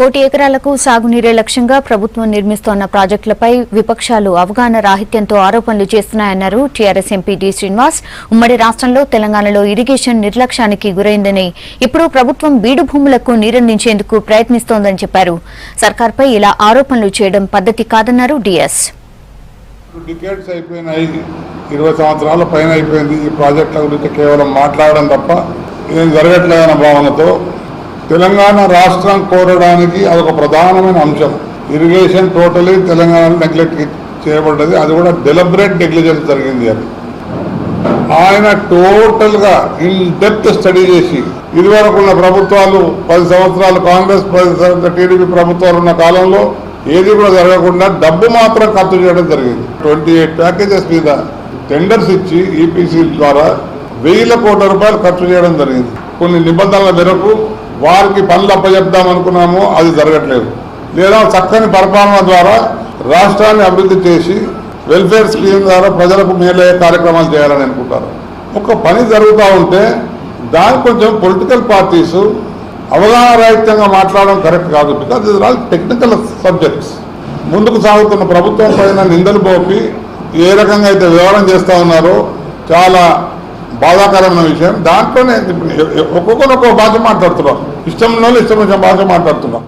కోటి ఎకరాలకు సాగునీరే లక్ష్యంగా ప్రభుత్వం నిర్మిస్తోన్న ప్రాజెక్టులపై విపక్షాలు అవగాహన రాహిత్యంతో ఆరోపణలు చేస్తున్నాయన్నారు టీఆర్ఎస్ ఎంపీ డి శ్రీనివాస్. ఉమ్మడి రాష్ట్రంలో తెలంగాణలో ఇరిగేషన్ నిర్లక్ష్యానికి గురైందని, ఇప్పుడు ప్రభుత్వం బీడు భూములకు నీరందించేందుకు ప్రయత్నిస్తోందని చెప్పారు. సర్కార్పై ఇలా ఆరోపణలు చేయడం పద్ధతి కాదన్నారు డిఎస్. 20 సంవత్సరాల పైన అయిపోయింది. ఈ ప్రాజెక్టుల గురించి కేవలం మాట్లాడడం తప్ప ఏం జరగట్లేదన్న భావనతో తెలంగాణ రాష్ట్రం కోరడానికి అదొక ప్రధానమైన అంశం. ఇరిగేషన్ టోటలీ తెలంగాణ నెగ్లెక్ట్ చేయబడ్డది. అది కూడా డెలిబరేట్ నెగ్లిజెన్స్ జరిగింది అని ఆయన టోటల్గా ఇన్ డెప్త్ స్టడీ చేసి, ఇదివరకున్న ప్రభుత్వాలు 10 సంవత్సరాలు కాంగ్రెస్, 10 టీడీపీ ప్రభుత్వాలు ఉన్న కాలంలో ఏది కూడా జరగకుండా డబ్బు మాత్రం ఖర్చు చేయడం జరిగింది. 28 ప్యాకేజెస్ మీద టెండర్స్ ఇచ్చి ఈపీసీ ద్వారా 1000 కోట్ల రూపాయలు ఖర్చు చేయడం జరిగింది. కొన్ని నిబంధనల మేరకు వారికి పనులు అప్పచెప్దాం అనుకున్నాము, అది జరగట్లేదు. లేదా చక్కని పరిపాలన ద్వారా రాష్ట్రాన్ని అభివృద్ధి చేసి వెల్ఫేర్ స్కీమ్ ద్వారా ప్రజలకు మేలయ్యే కార్యక్రమాలు చేయాలని అనుకుంటారు. ఒక పని జరుగుతూ ఉంటే దానికి కొంచెం పొలిటికల్ పార్టీస్ అవగాహన రాహిత్యంగా మాట్లాడడం కరెక్ట్ కాదు. బికాజ్ ఇది ఆల్ టెక్నికల్ సబ్జెక్ట్స్. ముందుకు సాగుతున్న ప్రభుత్వం పైన నిందలు పోపి ఏ రకంగా అయితే వివరణ చేస్తూ ఉన్నారో చాలా బాధాకరమైన విషయం. దాంట్లోనే ఒక్కొక్కరు ఒక్కొక్క భాష మాట్లాడుతున్నారు. ఇష్టం భాష మాట్లాడుతున్నారు.